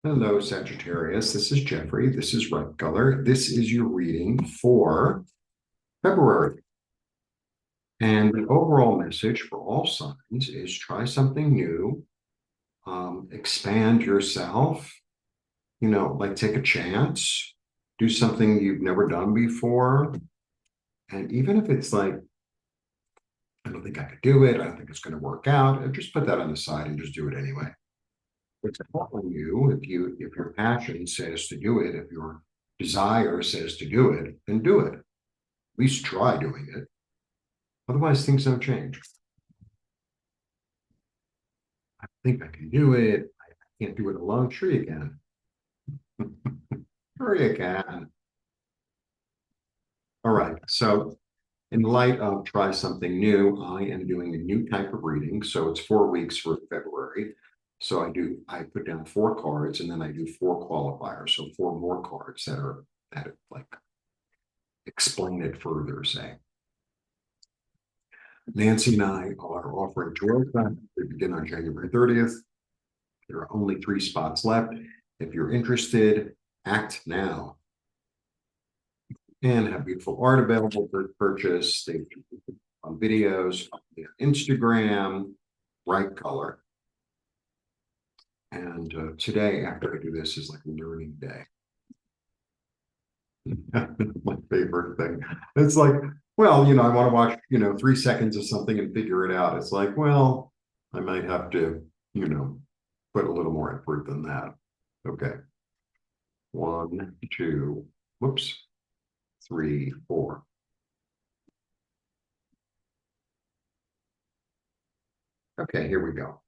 Hello, Sagittarius. This is Jeffrey. This is Red Color. This is your reading for February. And the overall message for all signs is try something new, expand yourself, like take a chance, do something you've never done before. And even if it's like, I don't think I could do it, I don't think it's going to work out, just put that on the side and just do it anyway. It's on you. If your passion says to do it, if your desire says to do it, then do it. At least try doing it. Otherwise, things don't change. I think I can do it. I can't do it alone. Sure you can. Sure you can. All right. So in light of try something new, I am doing a new type of reading. So it's 4 weeks for February. So I put down 4 cards and then I do 4 qualifiers. So 4 more cards that like explain it further, say. Nancy and I are offering tour classes. They begin on January 30th. There are only 3 spots left. If you're interested, act now. And have beautiful art available for purchase. They on videos, on Instagram, bright color. And today, after I do this, is like learning day. My favorite thing. It's like, well, I want to watch, 3 seconds of something and figure it out. It's like, well, I might have to, put a little more effort than that. Okay. 1, 2, whoops, 3, 4. Okay, here we go.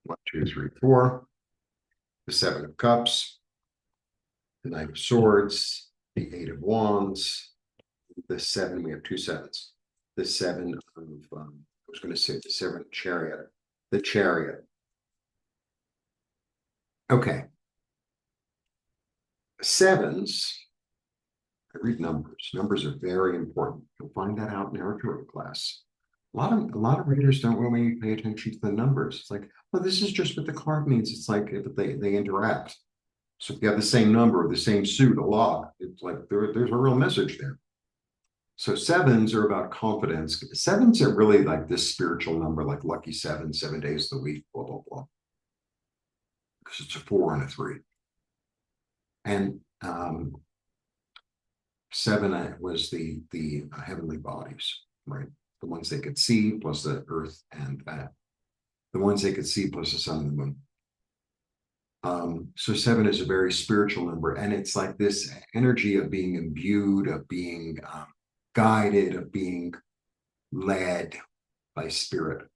1, 2, 3, 4. The 7 of Cups, the Knight of Swords, the 8 of Wands, the 7. We have 2 sevens. The 7 of, I was going to say the 7 of Chariot, the Chariot. Okay. Sevens, I read numbers. Numbers are very important. You'll find that out in our tarot class. A lot of readers don't really pay attention to the numbers. It's like, well, this is just what the card means. It's like if they interact. So if you have the same number, the same suit, a lot, it's like there's a real message there. So sevens are about confidence. Sevens are really like this spiritual number, like lucky 7, 7 days of the week, blah, blah, blah. Because it's a 4 and a 3. And 7 was the heavenly bodies, right? The ones they could see, plus the earth, and the ones they could see, plus the sun and the moon. So 7 is a very spiritual number, and it's like this energy of being imbued, of being guided, of being led by spirit,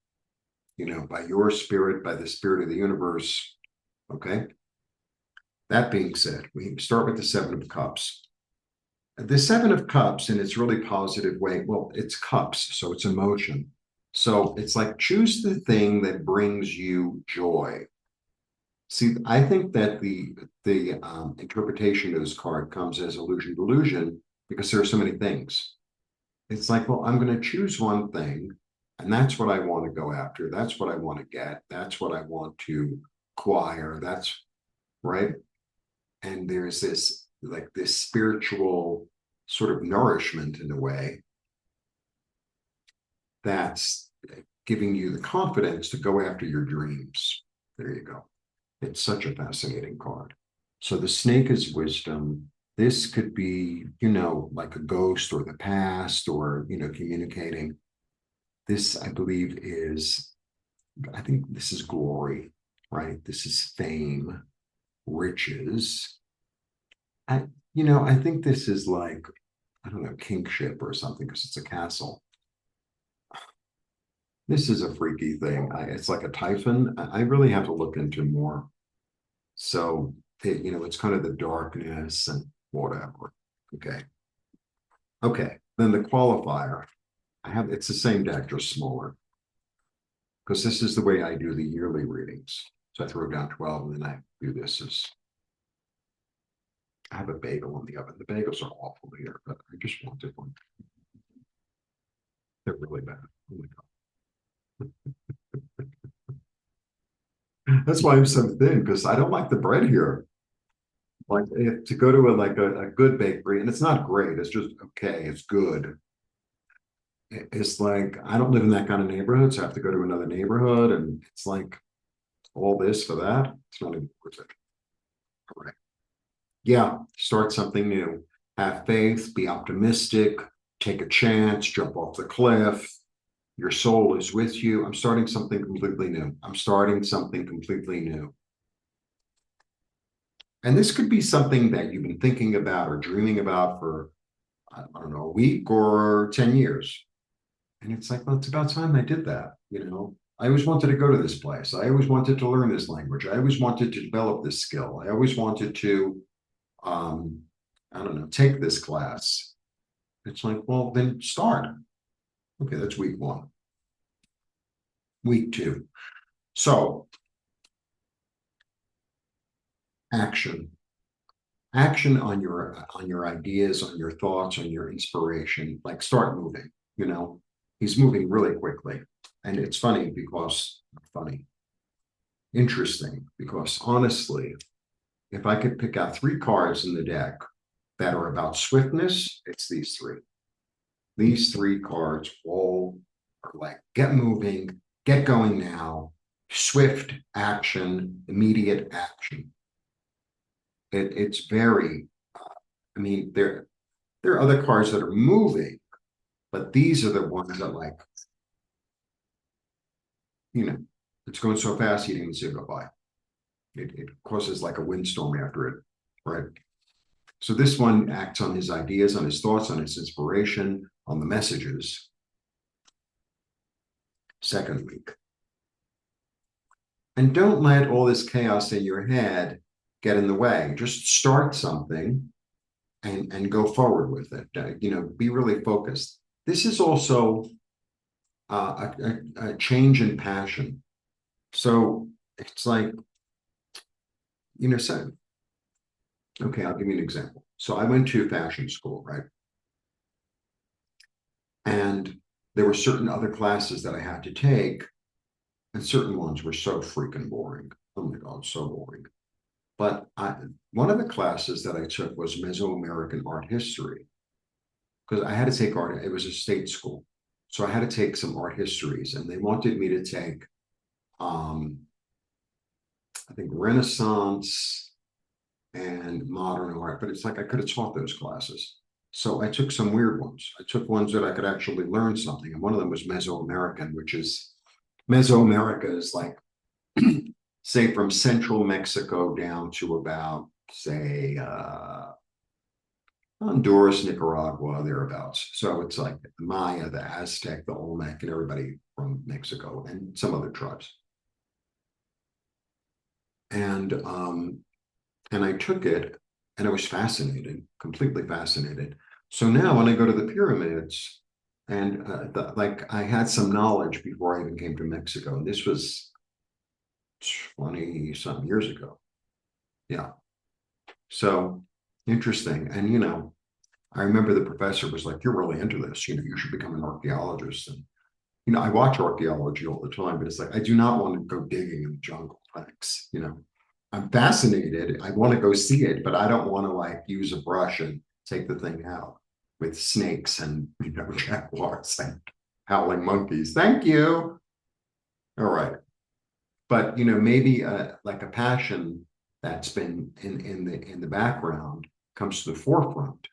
by your spirit, by the spirit of the universe. Okay. That being said, we start with the 7 of Cups. The 7 of Cups, in its really positive way, well, it's cups, so it's emotion. So it's like choose the thing that brings you joy. See, I think that the interpretation of this card comes as illusion delusion because there are so many things. It's like, well, I'm going to choose one thing, and that's what I want to go after. That's what I want to get. That's what I want to acquire. That's right. And there's this spiritual sort of nourishment in a way that's giving you the confidence to go after your dreams. There you go. It's such a fascinating card. So the snake is wisdom. This could be, like a ghost or the past or, communicating. This, I think this is glory, right? This is fame, riches. I think this is like, I don't know, kingship or something because it's a castle. This is a freaky thing. It's like a typhon. I really have to look into more. So, it's kind of the darkness and whatever. Okay. Okay. Then the qualifier. It's the same deck, just smaller. Because this is the way I do the yearly readings. So I throw down 12 and then I do this as I have a bagel in the oven. The bagels are awful here, but I just wanted one. They're really bad. Oh my God. That's why I'm so thin, because I don't like the bread here. Like to go to a good bakery, and it's not great, it's just okay, it's good. It's like I don't live in that kind of neighborhood, so I have to go to another neighborhood, and it's like all this for that. It's not even worth it. All right. Yeah, start something new. Have faith, be optimistic, take a chance, jump off the cliff. Your soul is with you. I'm starting something completely new. I'm starting something completely new. And this could be something that you've been thinking about or dreaming about for, I don't know, a week or 10 years. And it's like, well, it's about time I did that. I always wanted to go to this place. I always wanted to learn this language. I always wanted to develop this skill. I always wanted to, um, I don't know, take this class. It's like, well, then start. Okay, that's week one. Week two. So, action. Action on your ideas, on your thoughts, on your inspiration. Like start moving, you know. He's moving really quickly. And it's funny, interesting, because honestly, if I could pick out three cards in the deck that are about swiftness, it's these three. These three cards all are like get moving, get going now, swift action, immediate action. It's very, I mean, there are other cards that are moving, but these are the ones that like, you know, it's going so fast you didn't even see it go by. It causes like a windstorm after it, right? So this one acts on his ideas, on his thoughts, on his inspiration, on the messages. Second week. And don't let all this chaos in your head get in the way. Just start something and go forward with it. Be really focused. This is also a change in passion. So it's like, so, okay, I'll give you an example. So I went to fashion school, right? And there were certain other classes that I had to take, and certain ones were so freaking boring. Oh my God, so boring. But one of the classes that I took was Mesoamerican art history, because I had to take art. It was a state school. So I had to take some art histories, and they wanted me to take, um, I think, Renaissance and modern art, but it's like I could have taught those classes. So I took some weird ones. I took ones that I could actually learn something. And one of them was Mesoamerican, which is Mesoamerica is like, say, from central Mexico down to about, say, Honduras, Nicaragua, thereabouts. So it's like the Maya, the Aztec, the Olmec, and everybody from Mexico and some other tribes. And I took it and I was fascinated, completely fascinated. So now when I go to the pyramids, and like I had some knowledge before I even came to Mexico, and this was 20 some years ago. Yeah. So interesting. And, I remember the professor was like, you're really into this, you should become an archaeologist. And, I watch archaeology all the time, but it's like, I do not want to go digging in the jungle. Thanks. I'm fascinated. I want to go see it, but I don't want to like use a brush and take the thing out with snakes and, jaguars and howling monkeys. Thank you. All right. But, maybe like a passion that's been in the background comes to the forefront.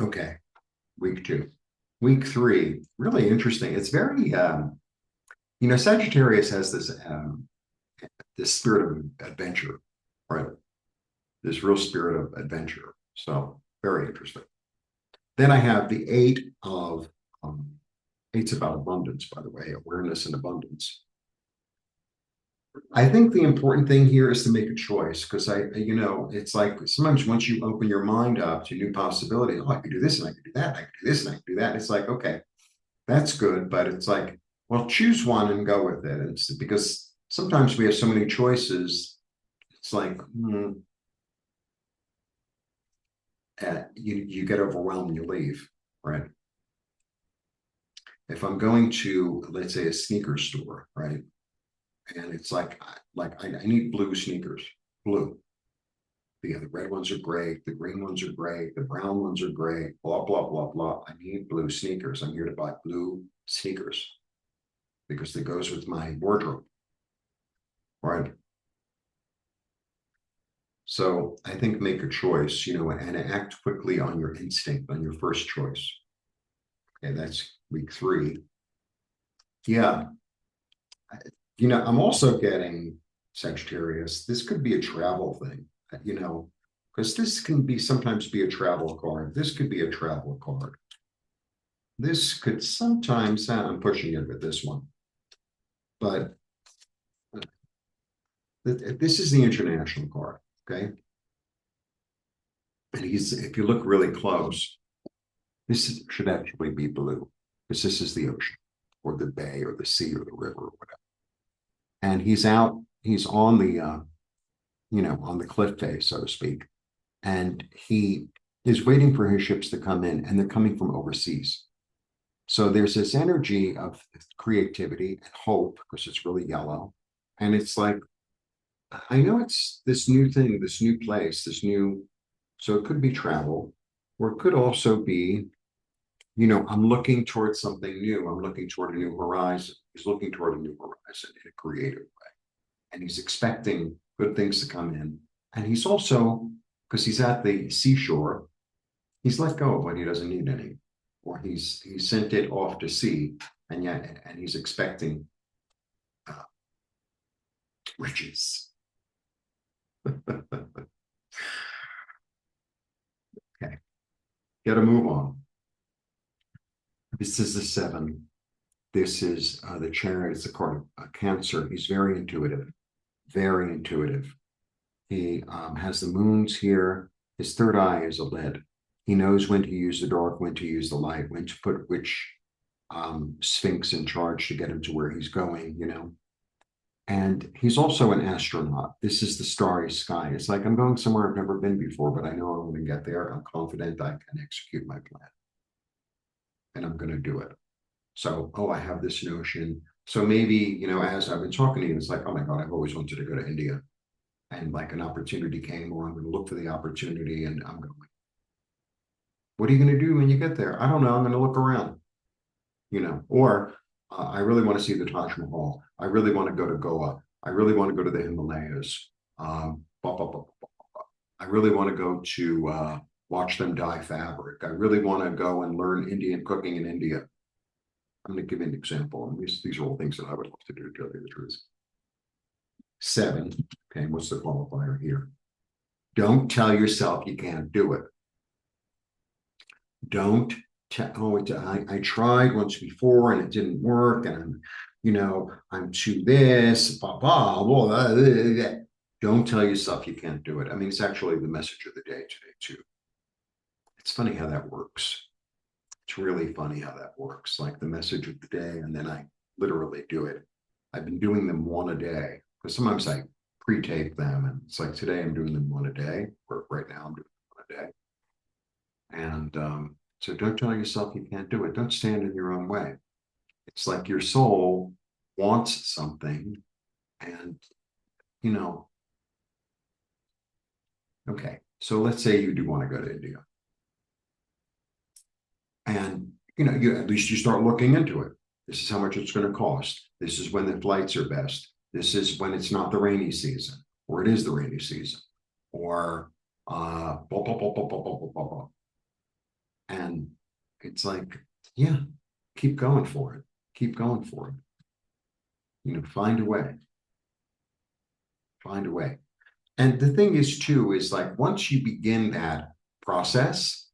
Okay, week two. Week three, really interesting. It's very, Sagittarius has this spirit of adventure, right? This real spirit of adventure. So very interesting. Then I have the eight's about abundance, by the way, awareness and abundance. I think the important thing here is to make a choice, because it's like sometimes once you open your mind up to new possibilities, oh, I could do this and I could do that, I could do this and I could do that. It's like, okay, that's good, but it's like, well, choose one and go with it. It's because sometimes we have so many choices. It's like, you get overwhelmed, you leave, right? If I'm going to, let's say, a sneaker store, right? And it's like I need blue sneakers, blue. The red ones are great, the green ones are great, the brown ones are great, blah, blah, blah, blah. I need blue sneakers. I'm here to buy blue sneakers because it goes with my wardrobe, right? So I think make a choice, and act quickly on your instinct, on your first choice. Okay, that's week 3. Yeah, I'm also getting Sagittarius. This could be a travel thing, because this can be sometimes be a travel card. This could be a travel card. This could sometimes, I'm pushing it with this one, but this is the international card, okay? And if you look really close, should actually be blue, because this is the ocean, or the bay, or the sea, or the river, or whatever. And he's on the, on the cliff face, so to speak. And he is waiting for his ships to come in, and they're coming from overseas. So there's this energy of creativity and hope, because it's really yellow. And it's like, I know it's this new thing, this new place, so it could be travel, or it could also be, I'm looking towards something new. I'm looking toward a new horizon. He's looking toward a new horizon in a creative way. And he's expecting good things to come in. And he's also, because he's at the seashore, he's let go of what he doesn't need anymore. Or he's sent it off to sea, and he's expecting riches. Okay, got to move on. This is the 7. This is the Chariot. It's a card of Cancer. He's very intuitive, very intuitive. He has the moons here. His third eye is a lead. He knows when to use the dark, when to use the light, when to put which sphinx in charge to get him to where he's going, And he's also an astronaut. This is the starry sky. It's like, I'm going somewhere I've never been before, but I know I'm going to get there. I'm confident I can execute my plan. And I'm going to do it. So, I have this notion. So maybe, as I've been talking to you, it's like, oh my God, I've always wanted to go to India. And like an opportunity came, or I'm going to look for the opportunity, and I'm going, what are you going to do when you get there? I don't know. I'm going to look around, or I really want to see the Taj Mahal. I really want to go to Goa. I really want to go to the Himalayas. I really want to go to watch them dye fabric. I really want to go and learn Indian cooking in India. I'm going to give you an example. And these are all things that I would love to do, to tell you the truth. 7. Okay, what's the qualifier here? Don't tell yourself you can't do it. Don't I tried once before and it didn't work, and I'm too this, blah, blah, blah, blah, blah, blah. Don't tell yourself you can't do it. I mean, it's actually the message of the day today, too. It's funny how that works. It's really funny how that works. Like the message of the day, and then I literally do it. I've been doing them one a day, because sometimes I pre-tape them, and it's like today I'm doing them one a day, or right now I'm doing them one a day. And so don't tell yourself you can't do it. Don't stand in your own way. It's like your soul wants something, and okay, so let's say you do want to go to India. And you at least you start looking into it. This is how much it's going to cost. This is when the flights are best. This is when it's not the rainy season, or it is the rainy season, or blah, blah, blah, blah, blah, blah, blah, blah, blah. And it's like, yeah, keep going for it. Keep going for it. Find a way. Find a way. And the thing is, too, is like once you begin that process,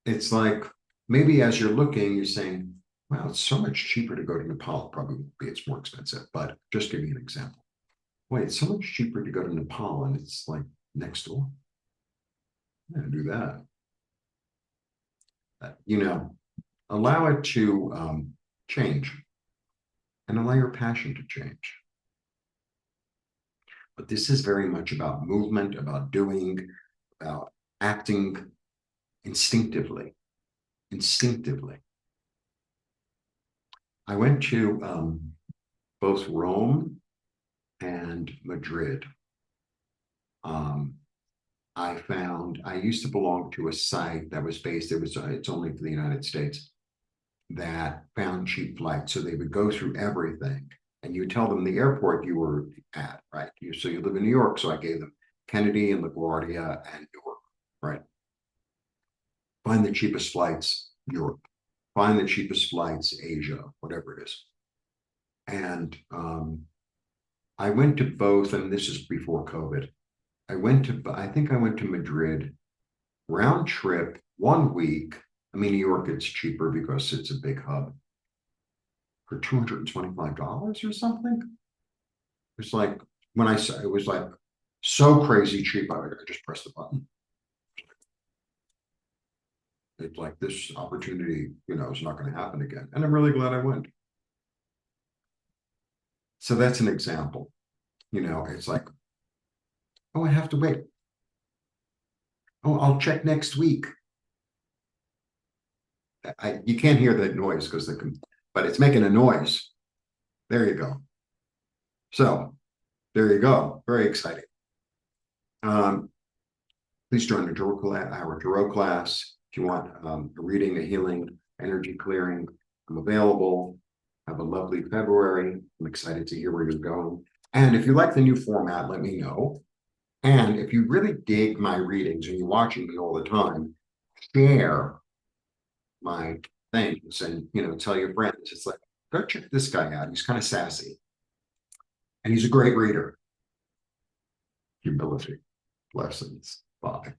it's like maybe as you're looking, you're saying, well, it's so much cheaper to go to Nepal. Probably won't be, it's more expensive, but just give me an example. Wait, it's so much cheaper to go to Nepal, and it's like next door. Yeah, do that. Allow it to change, and allow your passion to change. But this is very much about movement, about doing, about acting instinctively. Instinctively. I went to both Rome and Madrid. I used to belong to a site that was based, it's only for the United States, that found cheap flights. So they would go through everything and you tell them the airport you were at, right? So you live in New York. So I gave them Kennedy and LaGuardia and Newark, right? Find the cheapest flights, Europe. Find the cheapest flights, Asia, whatever it is. And I went to both, and this is before COVID. I think I went to Madrid, round trip, 1 week. I mean, New York, it's cheaper because it's a big hub, for $225 or something. It's like, when I saw it was like so crazy cheap, I just pressed the button. It's like, this opportunity, is not going to happen again. And I'm really glad I went. So that's an example. It's like, oh, I have to wait. Oh, I'll check next week. You can't hear that noise but it's making a noise. There you go. So there you go. Very exciting. Please join our tarot class. If you want a reading, a healing, energy clearing, I'm available. Have a lovely February. I'm excited to hear where you're going. And if you like the new format, let me know. And if you really dig my readings and you're watching me all the time, share my things and tell your friends. It's like, go check this guy out. He's kind of sassy. And he's a great reader. Humility. Blessings. Bye.